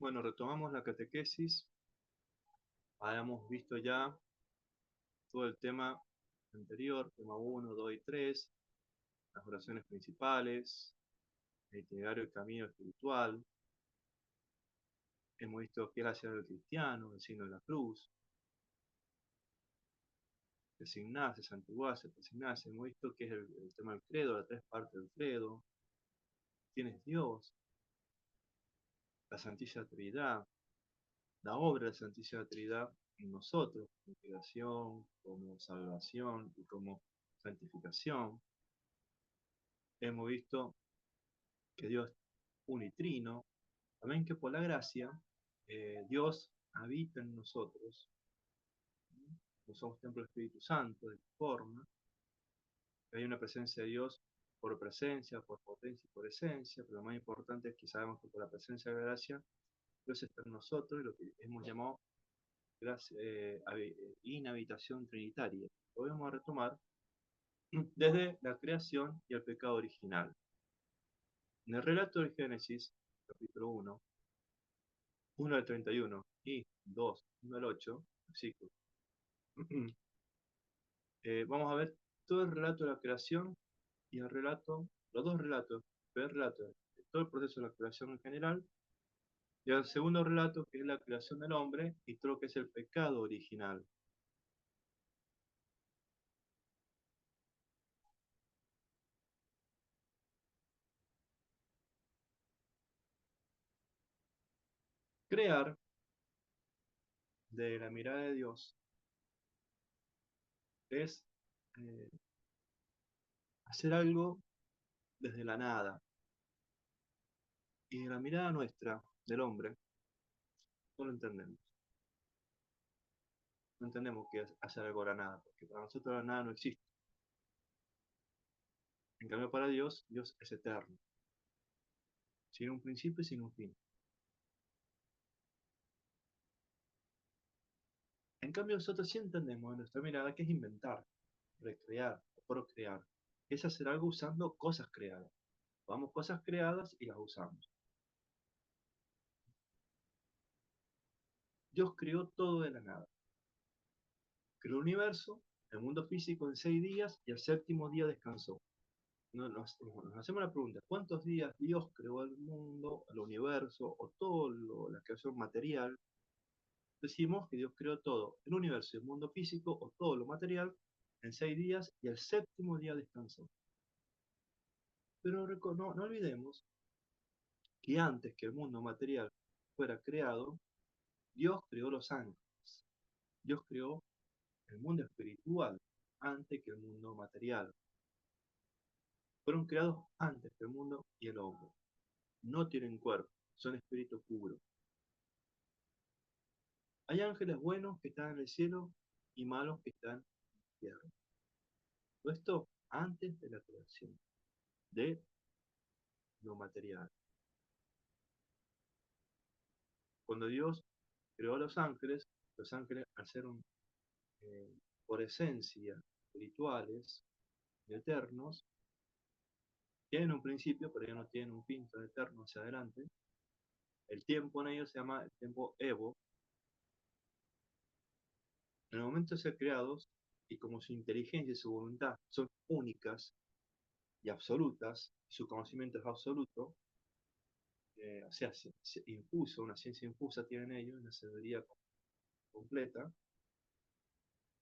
Bueno, retomamos la catequesis. Habíamos visto ya todo el tema anterior, tema 1, 2 y 3, las oraciones principales, el itinerario del camino espiritual. Hemos visto qué es la ciudad del cristiano, el signo de la cruz, designarse, santiguarse, designarse. Hemos visto qué es el tema del credo, las tres partes del credo, quién es Dios, la Santísima Trinidad, la obra de la Santísima Trinidad en nosotros, como creación, como salvación y como santificación. Hemos visto que Dios es unitrino, también que por la gracia Dios habita en nosotros, no somos templo del Espíritu Santo, de forma, que hay una presencia de Dios por presencia, por potencia y por esencia, pero lo más importante es que sabemos que por la presencia de la gracia Dios está en nosotros y lo que hemos llamado gracia, inhabitación trinitaria. Lo vamos a retomar desde la creación y el pecado original. En el relato de Génesis, capítulo 1 al 31 y 2, 1 al 8, versículos. Vamos a ver todo el relato de la creación y el relato, los dos relatos, el primer relato de todo el proceso de la creación en general, y el segundo relato que es la creación del hombre y todo lo que es el pecado original. Crear de la mirada de Dios es eh, hacer algo desde la nada. Y de la mirada nuestra, del hombre, no lo entendemos. No entendemos qué es hacer algo de la nada, porque para nosotros la nada no existe. En cambio, para Dios, Dios es eterno, sin un principio y sin un fin. En cambio, nosotros sí entendemos en nuestra mirada que es inventar, recrear, procrear. Es hacer algo usando cosas creadas. Vamos cosas creadas y las usamos. Dios creó todo de la nada. Creó el universo, el mundo físico en 6 días y el séptimo día descansó. Nos hacemos la pregunta, ¿cuántos días Dios creó el mundo, el universo o toda la creación material? Decimos que Dios creó todo, el universo y el mundo físico o todo lo material en 6 días y el séptimo día descansó. Pero no olvidemos que antes que el mundo material fuera creado, Dios creó los ángeles. Dios creó el mundo espiritual antes que el mundo material. Fueron creados antes que el mundo y el hombre. No tienen cuerpo, son espíritus puros. Hay ángeles buenos que están en el cielo y malos que están en la tierra. Todo esto antes de la creación de lo material. Cuando Dios creó a los ángeles al ser eh, por esencia espirituales y eternos, tienen un principio, pero ellos no tienen un fin, son eternos hacia adelante. El tiempo en ellos se llama el tiempo Evo. En el momento de ser creados, y como su inteligencia y su voluntad son únicas y absolutas, y su conocimiento es absoluto, o sea, infuso, una ciencia infusa tienen ellos, una sabiduría completa.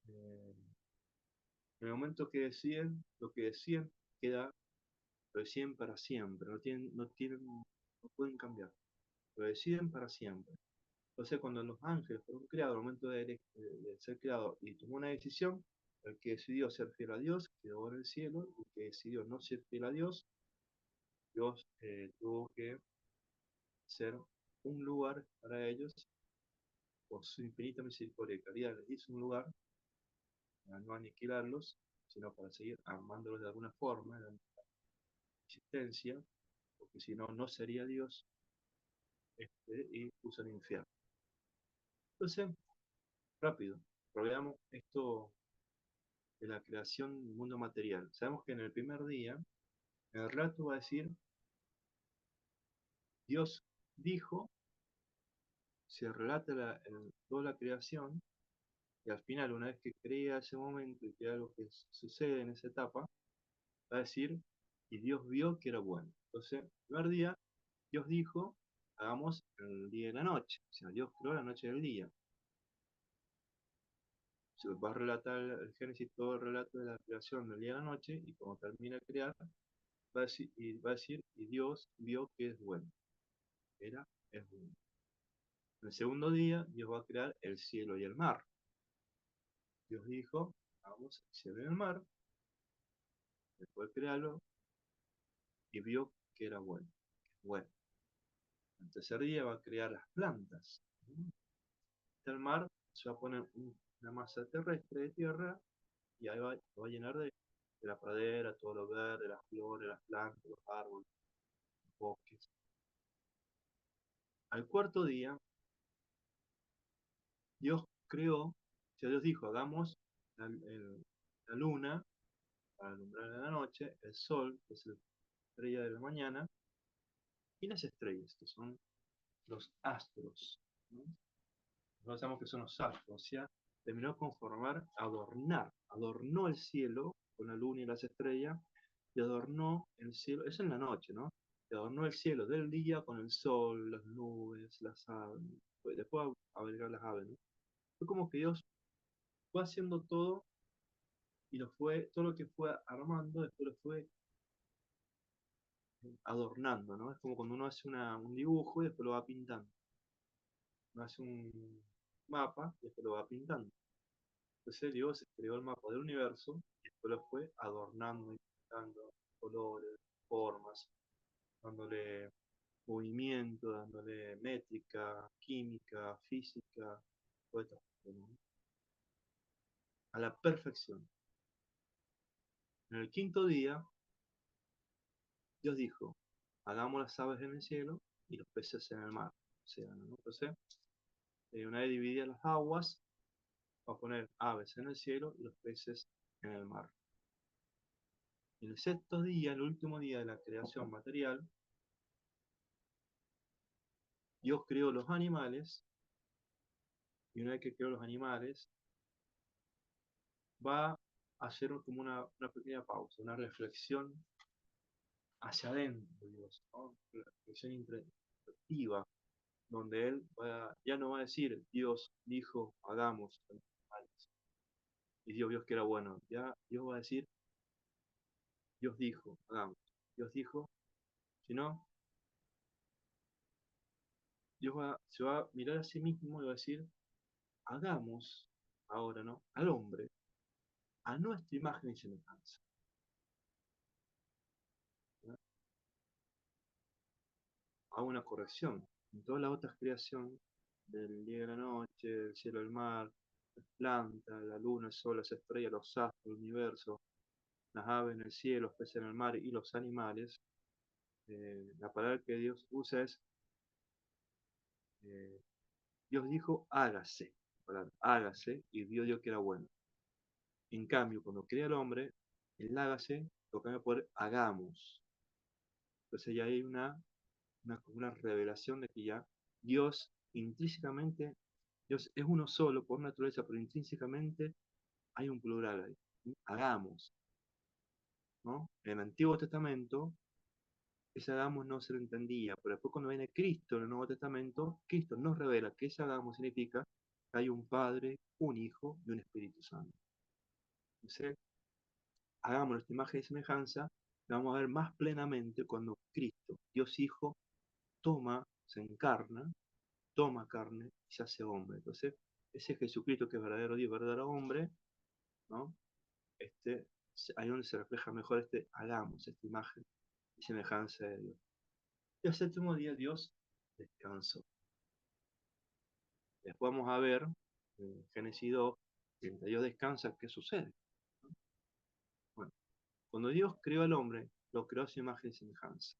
En el momento que deciden, lo que deciden queda, lo deciden para siempre, no pueden cambiar, lo deciden para siempre. Entonces, cuando los ángeles fueron creados, al momento de ser creados y tomó una decisión, el que decidió ser fiel a Dios quedó en el cielo, el que decidió no ser fiel a Dios, Dios tuvo que ser un lugar para ellos, por su infinita misericordia y caridad, les hizo un lugar para no aniquilarlos, sino para seguir amándolos de alguna forma, en la existencia, porque si no, no sería Dios, y puso el infierno. Entonces, rápido, veamos esto de la creación del mundo material. Sabemos que en el primer día, el relato va a decir, Dios dijo se relata toda la creación, y al final, una vez que crea ese momento y crea lo que sucede en esa etapa, va a decir, y Dios vio que era bueno. Entonces, el primer día, Dios dijo, hagamos el día y la noche. O sea, Dios creó la noche y el día. Se va a relatar el Génesis, todo el relato de la creación del día y la noche, y cuando termina de crear, va a decir, y Dios vio que es bueno. Es bueno. En el segundo día, Dios va a crear el cielo y el mar. Dios dijo, hagamos el cielo y el mar, después de crearlo, y vio que era bueno. Bueno, el tercer día va a crear las plantas. El mar se va a poner una masa terrestre de tierra y ahí va a llenar de la pradera, todo lo verde, las flores, las plantas, los árboles, los bosques. Al cuarto día, Dios creó, o sea, Dios dijo, hagamos la luna para alumbrar en la noche, el sol, que es la estrella de la mañana, y las estrellas, que son los astros, ¿no? Nosotros sabemos que son los astros, o sea, terminó con formar, adornó el cielo con la luna y las estrellas, y adornó el cielo, eso en la noche, ¿no? Y adornó el cielo del día con el sol, las nubes, las aves, después a agregar las aves, ¿no? Fue como que Dios fue haciendo todo y todo lo que fue armando, después lo fue adornando, ¿no? Es como cuando uno hace un dibujo y después lo va pintando. Uno hace un mapa y después lo va pintando. Entonces Dios creó el mapa del universo y después lo fue adornando y pintando colores, formas, dándole movimiento, dándole métrica, química, física, todo esto, ¿no? A la perfección. En el quinto día, Dios dijo, hagamos las aves en el cielo y los peces en el mar. O sea, ¿no? Entonces, una vez divididas las aguas, va a poner aves en el cielo y los peces en el mar. En el sexto día, el último día de la creación material, Dios creó los animales, y una vez que creó los animales, va a hacer como una pequeña pausa, una reflexión hacia adentro, Dios, ¿no? Una reflexión introspectiva, donde Él ya no va a decir, Dios dijo, hagamos animales, y Dios vio que era bueno. Ya Dios va a decir, Dios dijo, hagamos. Dios dijo, sino se va a mirar a sí mismo y va a decir, hagamos ahora, ¿no? Al hombre, a nuestra imagen y semejanza. ¿No? Hago una corrección. En todas las otras creaciones, del día y la noche, el cielo, el mar, las plantas, la luna, el sol, las estrellas, los astros, el universo, las aves en el cielo, los peces en el mar y los animales, la palabra que Dios usa es, eh, Dios dijo, hágase. Palabra, hágase, y Dios dijo que era bueno. En cambio, cuando crea el hombre, el hágase lo cambia por hagamos. Entonces ya hay una revelación de que ya Dios intrínsecamente, Dios es uno solo por naturaleza, pero intrínsecamente hay un plural ahí. Hagamos, ¿no? En el Antiguo Testamento, ese hagamos no se lo entendía, pero después cuando viene Cristo en el Nuevo Testamento, Cristo nos revela que ese hagamos significa que hay un Padre, un Hijo y un Espíritu Santo. Entonces, hagamos nuestra imagen y semejanza, la vamos a ver más plenamente cuando Cristo, Dios Hijo, se encarna, toma carne y se hace hombre. Entonces, ese Jesucristo que es verdadero Dios, verdadero hombre, ¿no? Ahí donde se refleja mejor hagamos, esta imagen y semejanza de Dios. Y el séptimo día Dios descansó. Después vamos a ver, en Génesis 2, mientras Dios descansa, ¿qué sucede? Bueno, cuando Dios creó al hombre, lo creó a su imagen y semejanza.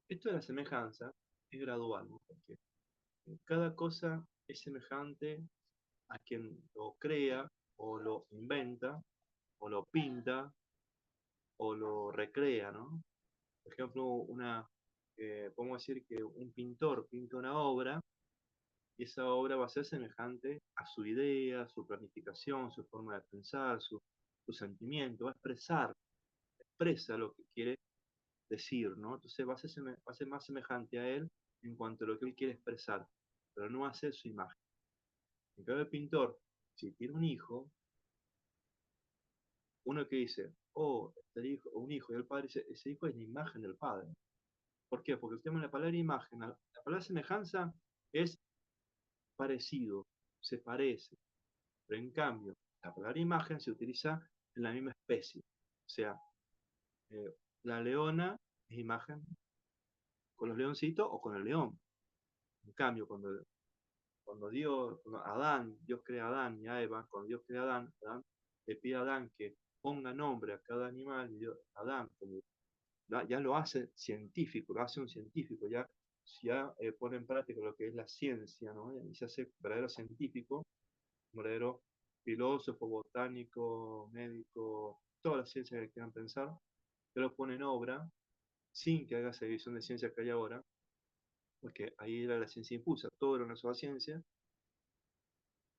Esto de la semejanza es gradual, ¿no? Porque cada cosa es semejante a quien lo crea, o lo inventa, o lo pinta, o lo recrea, ¿no? Por ejemplo, podemos decir que un pintor pinta una obra y esa obra va a ser semejante a su idea, su planificación, su forma de pensar, su sentimiento, va a expresa lo que quiere decir, ¿no? Entonces va a ser más semejante a él en cuanto a lo que él quiere expresar, pero no va a ser su imagen. En cambio, el pintor, si tiene un hijo, uno que dice, oh, este hijo, o un hijo, y el padre dice, ese hijo es la imagen del padre. ¿Por qué? Porque el tema de la palabra imagen, la palabra semejanza es parecido, se parece, pero en cambio, la palabra imagen se utiliza en la misma especie. O sea, eh, la leona es imagen con los leoncitos o con el león. En cambio, cuando Adán, Dios crea a Adán y a Eva, cuando Dios crea a Adán, Adán le pide a Adán que ponga nombre a cada animal, y Adán, como ya lo hace científico, lo hace un científico, ya pone en práctica lo que es la ciencia, ¿no? Y se hace verdadero científico, verdadero filósofo, botánico, médico, todas las ciencias que quieran pensar, que lo pone en obra, sin que haga esa división de ciencia que hay ahora, porque ahí era la ciencia infusa, todo era una sola ciencia.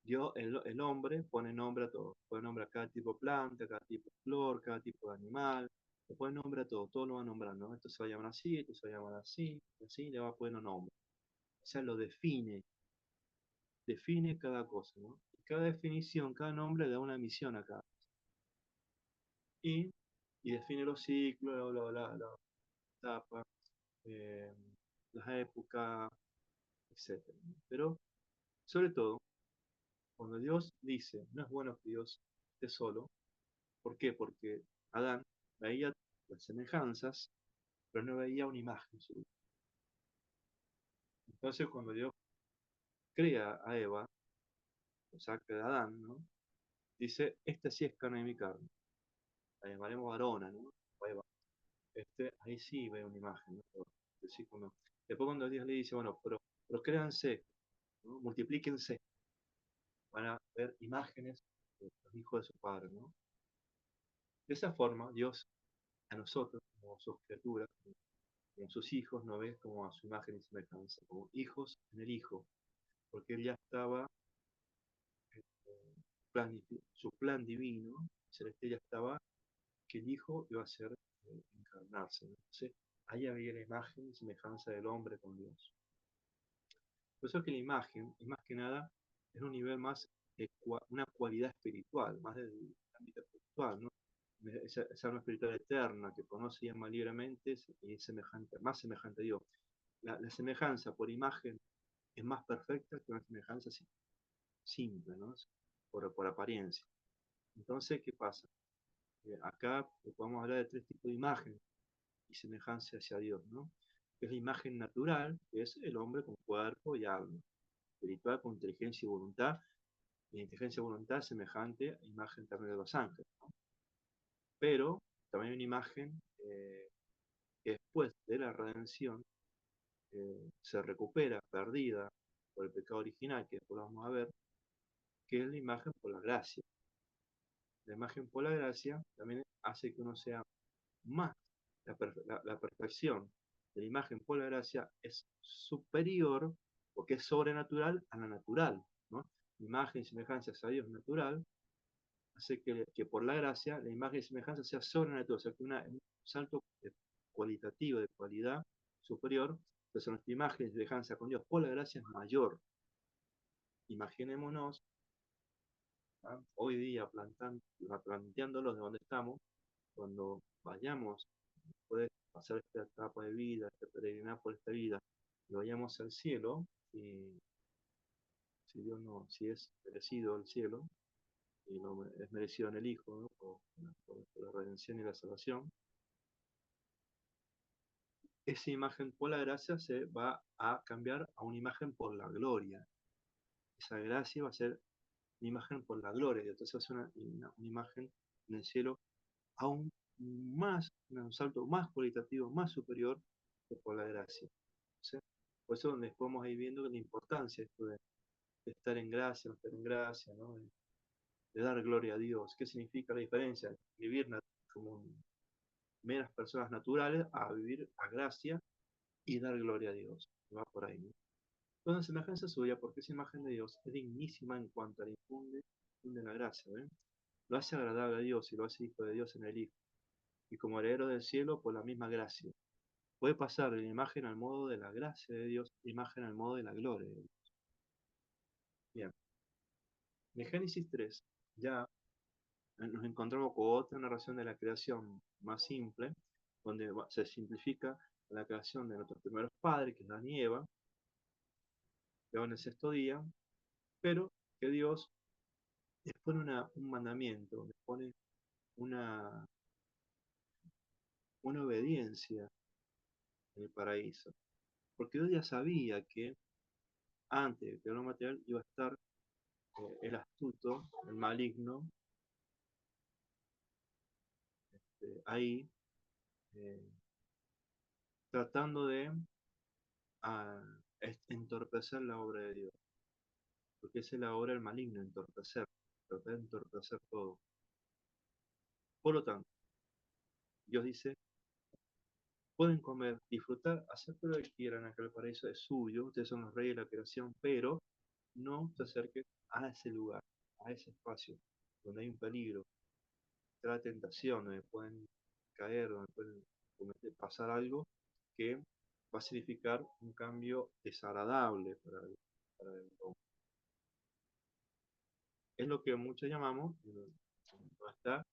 El hombre pone nombre a todo, pone nombre a cada tipo de planta, cada tipo de flor, cada tipo de animal, le pone nombre a todo, todo lo va nombrando, ¿no? Esto se va a llamar así, esto se va a llamar así, y así le va poniendo nombre. O sea, lo define cada cosa, ¿no? Y cada definición, cada nombre le da una misión a cada. Y, y define los ciclos, la etapa, eh, las épocas, etc. Pero, sobre todo, cuando Dios dice, no es bueno que Dios esté solo. ¿Por qué? Porque Adán veía las semejanzas, pero no veía una imagen suya. Entonces, cuando Dios crea a Eva, o saca de Adán, ¿no? Dice, esta sí es carne de mi carne. La llamaremos varona, ¿no? O Eva. Ahí sí ve una imagen, ¿no? Después cuando Dios le dice, bueno, pero créanse, ¿no? Multiplíquense, van a ver imágenes de los hijos de su padre, ¿no? De esa forma, Dios a nosotros, como sus criaturas, como sus hijos, nos ve como a su imagen y semejanza, como hijos en el Hijo, porque él ya estaba, su plan divino, celestial ya estaba, que el Hijo iba a ser encarnarse, ¿no? Entonces, ahí había la imagen y semejanza del hombre con Dios. Por eso es que la imagen, es más que nada, es un nivel más, una cualidad espiritual, más del ámbito espiritual, ¿no? Esa alma espiritual eterna que conoce y ama libremente y es semejante, más semejante a Dios. La semejanza por imagen es más perfecta que una semejanza simple, ¿no? Por apariencia. Entonces, ¿qué pasa? Acá podemos hablar de tres tipos de imagen y semejanza hacia Dios, ¿no? Que es la imagen natural, que es el hombre con cuerpo y alma, espiritual con inteligencia y voluntad, y la inteligencia y voluntad semejante a imagen también de los ángeles, ¿no? Pero también hay una imagen que después de la redención se recupera, perdida por el pecado original, que después lo vamos a ver, que es la imagen por la gracia. La imagen por la gracia también hace que uno sea más. La perfección de la imagen por la gracia es superior, porque es sobrenatural a la natural, ¿no? Imagen y semejanza a Dios natural, hace que por la gracia la imagen y semejanza sea sobrenatural, o sea que un salto cualitativo, de cualidad superior, entonces nuestra imagen y semejanza con Dios por la gracia es mayor. Imaginémonos, ¿ah? Hoy día planteándolos de donde estamos, cuando vayamos, después de pasar esta etapa de vida, este peregrinar por esta vida, y vayamos al cielo, y si Dios no, si es merecido el cielo, y no es merecido en el Hijo, ¿no? Por la redención y la salvación, esa imagen por la gracia se va a cambiar a una imagen por la gloria. Esa gracia va a ser una imagen por la gloria, y entonces va a ser una imagen en el cielo aún más, un salto más cualitativo, más superior que por la gracia. ¿Sí? Por eso donde podemos ir viendo la importancia esto de estar en gracia, no estar en gracia, ¿no? De dar gloria a Dios. ¿Qué significa la diferencia? Vivir como meras personas naturales a vivir a gracia y dar gloria a Dios. Va por ahí, ¿no? Con semejanza suya, porque esa imagen de Dios es dignísima en cuanto le infunde la gracia, ¿ven? Lo hace agradable a Dios y lo hace hijo de Dios en el Hijo, y como heredero del cielo por la misma gracia. Puede pasar de la imagen al modo de la gracia de Dios, imagen al modo de la gloria de Dios. Bien, en Génesis 3 ya nos encontramos con otra narración de la creación más simple, donde se simplifica la creación de nuestros primeros padres, que es Adán y Eva, que en el sexto día, pero que Dios les pone un mandamiento, les pone una, una obediencia en el paraíso. Porque Dios ya sabía que antes de crear un material iba a estar el astuto, el maligno, ahí eh, tratando de ah, entorpecer la obra de Dios. Porque esa es la obra del maligno, entorpecer, tratar de entorpecer todo. Por lo tanto, Dios dice, pueden comer, disfrutar, hacer todo lo que quieran, acá el paraíso es suyo, ustedes son los reyes de la creación, pero no se acerquen a ese lugar, a ese espacio, donde hay un peligro, la tentación, donde pueden caer, donde pueden pasar algo que va a significar un cambio desagradable para el hombre. Es lo que muchos llamamos, no está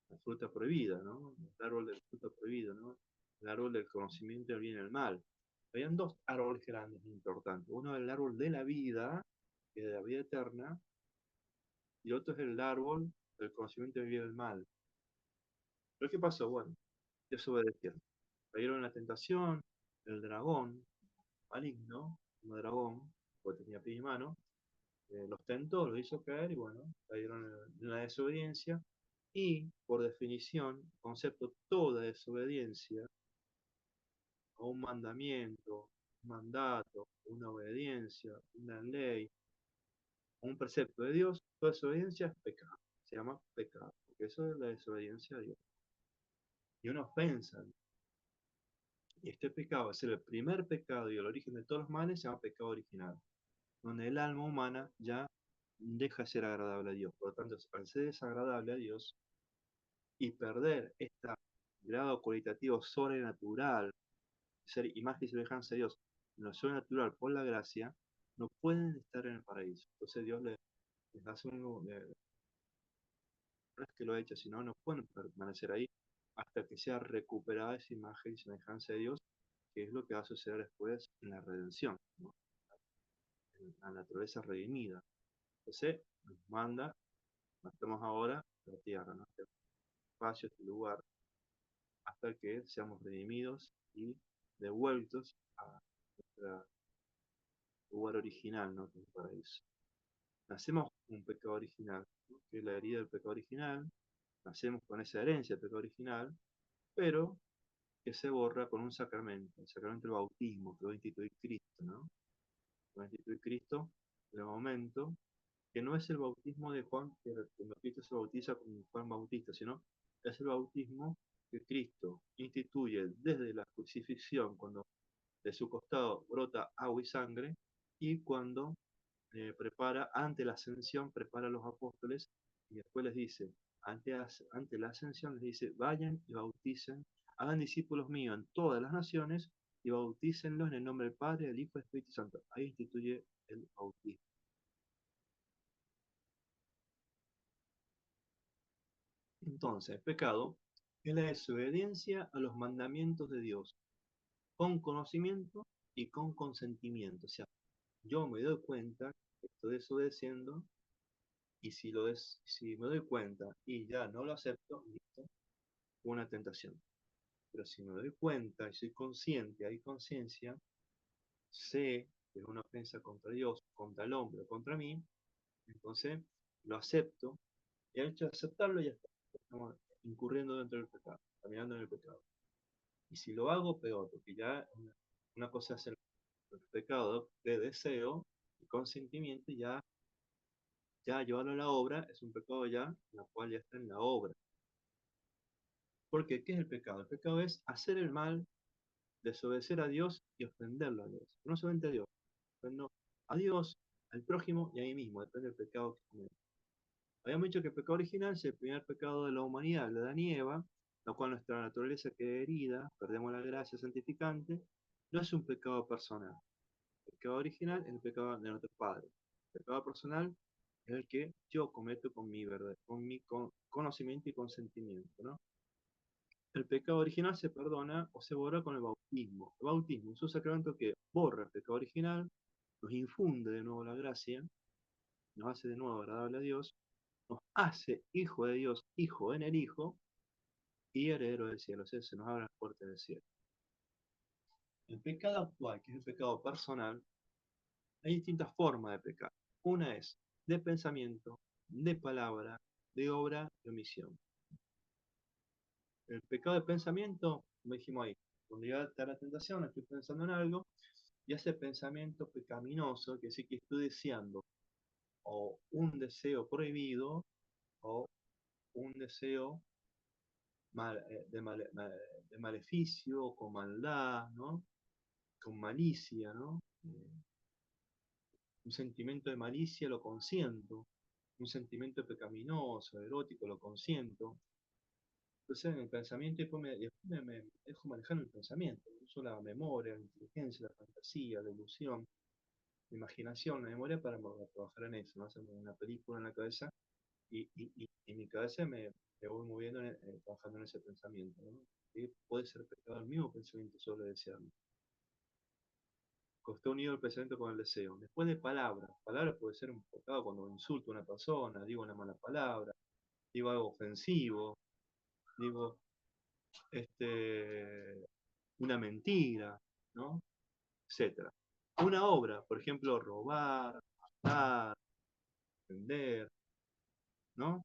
la fruta prohibida, ¿no? El árbol del fruto prohibido, ¿no? El árbol del conocimiento del bien y el mal. Habían dos árboles grandes importantes. Uno es el árbol de la vida, que es de la vida eterna, y otro es el árbol del conocimiento del bien y el mal. ¿Pero qué pasó? Bueno, desobedecieron. Cayeron en la tentación, el dragón maligno, como dragón, porque tenía pies y manos, los tentó, los hizo caer y bueno, cayeron en la desobediencia. Y por definición, el concepto toda desobediencia a un mandamiento, un mandato, una obediencia, una ley, un precepto de Dios, toda desobediencia es pecado. Se llama pecado, porque eso es la desobediencia a Dios. Y una ofensa. Y este pecado, es el primer pecado y el origen de todos los males, se llama pecado original, donde el alma humana ya deja de ser agradable a Dios. Por lo tanto, al ser desagradable a Dios y perder este grado cualitativo sobrenatural, ser imagen y semejanza de Dios, en lo sobrenatural por la gracia, no pueden estar en el paraíso. Entonces Dios les hace no es que lo ha hecho, sino no pueden permanecer ahí hasta que sea recuperada esa imagen y semejanza de Dios, que es lo que va a suceder después en la redención, ¿no? En la naturaleza redimida. Entonces nos manda, nos estamos ahora en la tierra, ¿no? Este espacio, este lugar, hasta que seamos redimidos y devueltos a nuestro lugar original, ¿no? Que es el paraíso. Nacemos con un pecado original, ¿no? Que es la herida del pecado original, nacemos con esa herencia del pecado original, pero que se borra con un sacramento, el sacramento del bautismo, que lo va a instituir Cristo, ¿no? Lo va a instituir Cristo en el momento que no es el bautismo de Juan, que cuando Cristo se bautiza con Juan Bautista, sino es el bautismo que Cristo instituye desde la crucifixión, cuando de su costado brota agua y sangre, y cuando prepara, ante la ascensión, prepara a los apóstoles y después les dice, ante la ascensión les dice, vayan y bauticen, hagan discípulos míos en todas las naciones y bautícenlos en el nombre del Padre, del Hijo y del Espíritu Santo. Ahí instituye el bautismo. Entonces, el pecado es la desobediencia a los mandamientos de Dios, con conocimiento y con consentimiento. O sea, yo me doy cuenta que estoy desobedeciendo y si me doy cuenta y ya no lo acepto, listo, una tentación. Pero si me doy cuenta y soy consciente, hay conciencia, sé que es una ofensa contra Dios, contra el hombre, contra mí, entonces lo acepto y al hecho de aceptarlo ya está. Estamos incurriendo dentro del pecado, caminando en el pecado. Y si lo hago, peor, porque ya una cosa es el pecado de deseo y consentimiento, y ya llevarlo a la obra es un pecado ya, la cual ya está en la obra. Porque, ¿qué es el pecado? El pecado es hacer el mal desobedecer a Dios y ofenderlo a Dios. No solamente a Dios, ofendo a Dios, al prójimo y a mí mismo, depende del pecado que cometo. Habíamos dicho que el pecado original es el primer pecado de la humanidad, de Adán y Eva, lo cual nuestra naturaleza queda herida, perdemos la gracia santificante, no es un pecado personal. El pecado original es el pecado de nuestro Padre. El pecado personal es el que yo cometo con mi verdad, con mi conocimiento y consentimiento, ¿no? El pecado original se perdona o se borra con el bautismo. El bautismo es un sacramento que borra el pecado original, nos infunde de nuevo la gracia, nos hace de nuevo agradable a Dios, nos hace hijo de Dios, hijo en el Hijo y heredero del cielo. O sea, se nos abre las puertas del cielo. El pecado actual, que es el pecado personal, hay distintas formas de pecar. Una es de pensamiento, de palabra, de obra y omisión. El pecado de pensamiento, como dijimos ahí, cuando llega a la tentación, estoy pensando en algo, y ese pensamiento pecaminoso, que sí que estoy deseando o un deseo prohibido o un deseo de maleficio, con maldad, ¿no? Con malicia, ¿no? Un sentimiento de malicia lo consiento, un sentimiento pecaminoso, erótico, lo consiento. Entonces en el pensamiento después me dejo manejar el pensamiento, uso la memoria, la inteligencia, la fantasía, la ilusión, la imaginación, la memoria para trabajar en eso, ¿no? Hacerme una película en la cabeza y en mi cabeza me voy moviendo, trabajando en ese pensamiento, ¿no? Y puede ser pecado el mismo pensamiento solo desearlo. Está unido el pensamiento con el deseo. Después de palabras. Palabras puede ser un pecado cuando insulto a una persona, digo una mala palabra, digo algo ofensivo, digo una mentira, ¿no? Etcétera. Una obra, por ejemplo, robar, matar, vender, ¿no?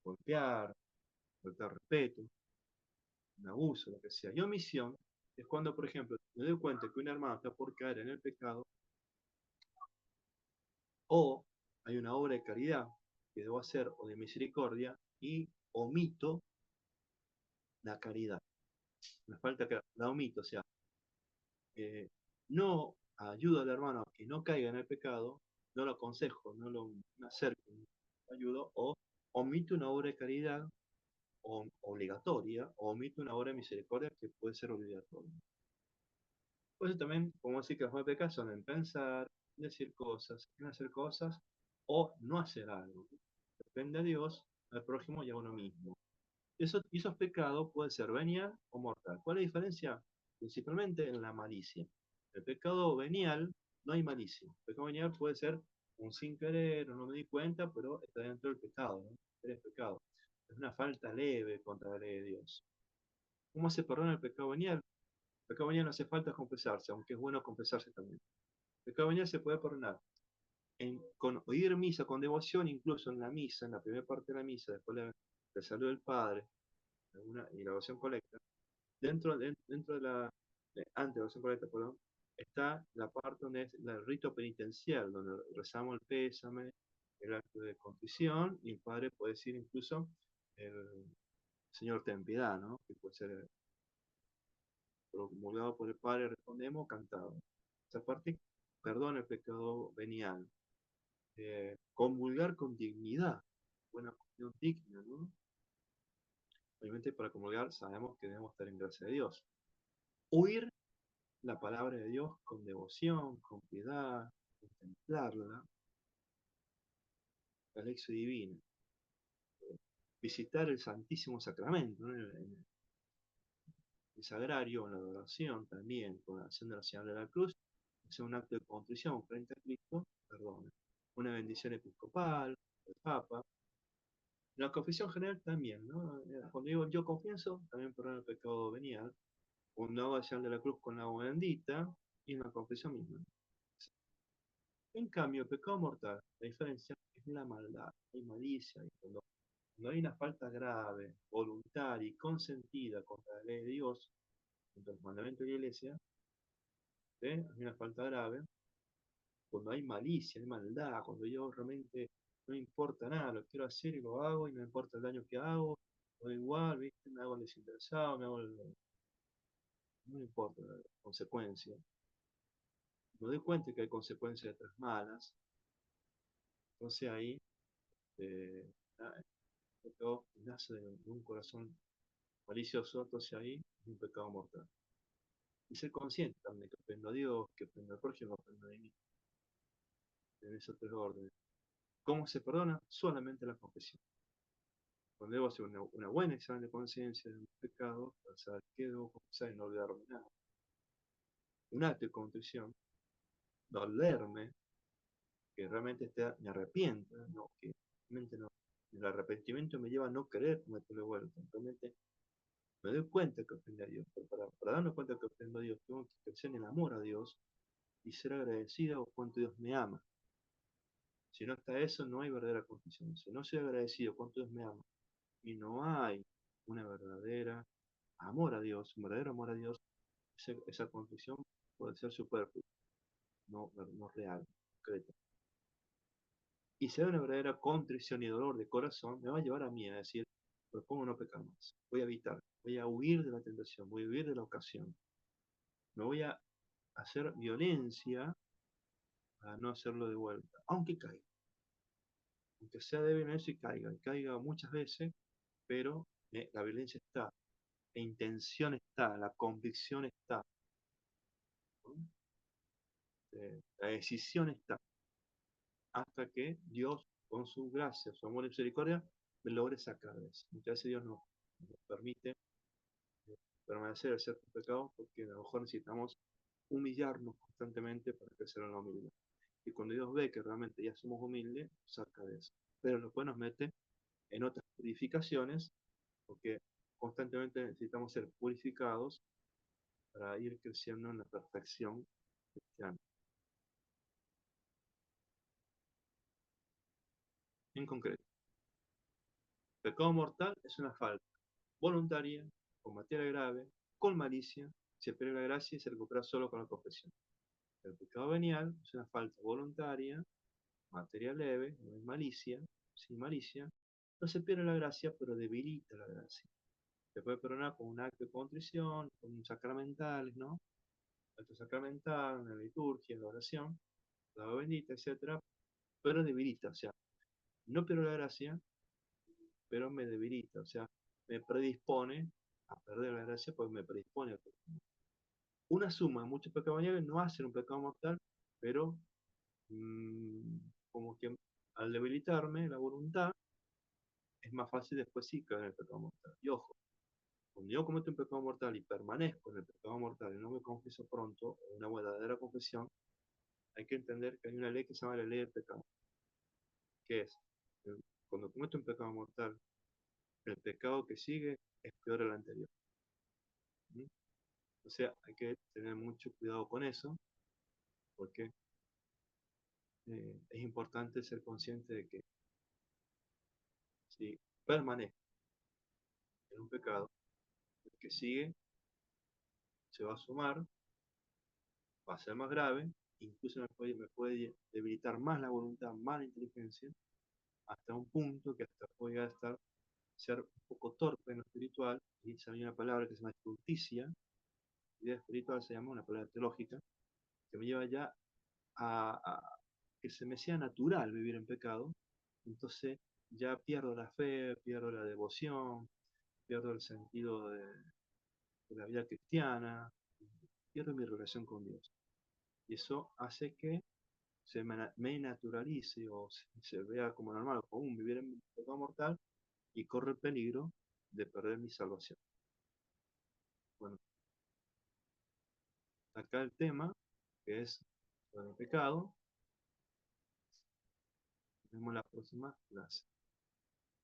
Golpear, faltar respeto, un abuso, lo que sea. Y omisión es cuando, por ejemplo, me doy cuenta que un hermano está por caer en el pecado, o hay una obra de caridad que debo hacer o de misericordia y omito la caridad. Me falta que la omito, o sea, eh, no ayudo al hermano a que no caiga en el pecado, no lo aconsejo, no lo acerco, no lo ayudo, o omito una obra de caridad obligatoria, o omito una obra de misericordia que puede ser obligatoria. Por eso también, como decir que los nueve pecados son en pensar, decir cosas, en hacer cosas, o no hacer algo. Depende de Dios, al prójimo y a uno mismo. Y esos pecados pueden ser venial o mortal. ¿Cuál es la diferencia? Principalmente en la malicia. El pecado venial no hay malicia. El pecado venial puede ser un sin querer, o no me di cuenta, pero está dentro del pecado, ¿no? Es pecado. Es una falta leve contra la ley de Dios. ¿Cómo se perdona el pecado venial? El pecado venial no hace falta confesarse, aunque es bueno confesarse también. El pecado venial se puede perdonar con oír misa, con devoción, incluso en la misa, en la primera parte de la misa, después del saludo del Padre y la oración colecta. Dentro antes de la oración colecta, perdón, está la parte donde es el rito penitencial, donde rezamos el pésame, el acto de contrición, y el Padre puede decir incluso el Señor ten piedad, ¿no? Que puede ser promulgado por el Padre, respondemos, cantado. Esa parte perdona el pecado venial. Comulgar con dignidad, buena comunión digna, ¿no? Obviamente para comulgar sabemos que debemos estar en gracia de Dios. Oír la palabra de Dios con devoción, con piedad, contemplarla, la lección divina. Visitar el Santísimo Sacramento, ¿no? El sagrario, en la adoración también, con la acción de la señal de la cruz, hacer un acto de contrición frente a Cristo, perdón. Una bendición episcopal, del Papa. La confesión general también, ¿no? Cuando digo yo confieso, también perdón el pecado venial. Cuando hago la señal de la cruz con agua bendita, y en la confesión misma. En cambio, el pecado mortal, la diferencia es la maldad, hay malicia, y cuando hay una falta grave, voluntaria y consentida contra la ley de Dios, contra los mandamientos de la iglesia, hay una falta grave, cuando hay malicia, hay maldad, cuando yo realmente no me importa nada, lo quiero hacer y lo hago, y no me importa el daño que hago, o igual, ¿viste? Me hago el desinteresado, me hago no me importa la consecuencia. Me doy cuenta que hay consecuencias de otras malas, entonces ahí eh, el pecado nace de un corazón malicioso, entonces ahí es un pecado mortal. Y ser consciente también que ofendo a Dios, que ofendo al prójimo, que ofendo a mí, en esos tres órdenes. ¿Cómo se perdona? Solamente la confesión. Cuando debo hacer una buena examen de conciencia de un pecado, para saber qué debo confesar y no olvidarme nada. Un acto de contrición, dolerme, que realmente me arrepienta, no, que realmente no. El arrepentimiento me lleva a no querer cometerlo de vuelta. Realmente me doy cuenta que ofende a Dios, pero para darme cuenta que ofendo a Dios, tengo que crecer en el amor a Dios y ser agradecido por cuánto Dios me ama. Si no está eso, no hay verdadera contrición. Si no soy agradecido por cuánto Dios me ama y no hay una verdadera amor a Dios, un verdadero amor a Dios, esa contrición puede ser superflua, no real, concreta. Y si hay una verdadera contrición y dolor de corazón, me va a llevar a mí a decir, propongo no pecar más, voy a evitar, voy a huir de la tentación, voy a huir de la ocasión, me voy a hacer violencia para no hacerlo de vuelta, aunque caiga, aunque sea débil en eso y caiga muchas veces, pero la violencia está, la intención está, la convicción está, ¿no? La decisión está, hasta que Dios, con su gracia, su amor y misericordia, me logre sacar de eso. Muchas veces Dios nos permite permanecer en ciertos pecados porque a lo mejor necesitamos humillarnos constantemente para crecer en la humildad. Y cuando Dios ve que realmente ya somos humildes, saca de eso. Pero después nos mete en otras purificaciones porque constantemente necesitamos ser purificados para ir creciendo en la perfección cristiana. En concreto, pecado mortal es una falta voluntaria, con materia grave, con malicia, se pierde la gracia y se recupera solo con la confesión. El pecado venial es una falta voluntaria, materia leve, no es malicia, sin malicia, no se pierde la gracia, pero debilita la gracia. Se puede perdonar con un acto de contrición, con sacramentales, ¿no? Acto sacramental, una liturgia, la oración, la agua bendita, etcétera, pero debilita, o sea, no pierdo la gracia, pero me debilita, o sea, me predispone a perder la gracia, pues me predispone a perder. Una suma de muchos pecados veniales no hacen un pecado mortal, pero como que al debilitarme la voluntad, es más fácil después sí caer en el pecado mortal. Y ojo, cuando yo cometo un pecado mortal y permanezco en el pecado mortal y no me confieso pronto, una verdadera confesión, hay que entender que hay una ley que se llama la ley del pecado, que es, eh, cuando cometo un pecado mortal, el pecado que sigue es peor al anterior. ¿Sí? O sea, hay que tener mucho cuidado con eso, porque es importante ser consciente de que si permanezco en un pecado, el que sigue se va a sumar, va a ser más grave, incluso me puede debilitar más la voluntad, más la inteligencia, hasta un punto que hasta puede estar, ser un poco torpe en lo espiritual, y hay una palabra que se llama justicia, idea espiritual se llama una palabra teológica, que me lleva ya a que se me sea natural vivir en pecado, entonces ya pierdo la fe, pierdo la devoción, pierdo el sentido de la vida cristiana, pierdo mi relación con Dios. Y eso hace que me naturalice o se vea como normal o común vivir en pecado mortal y corre el peligro de perder mi salvación. Bueno, acá el tema, que es sobre el pecado, nos vemos en la próxima clase.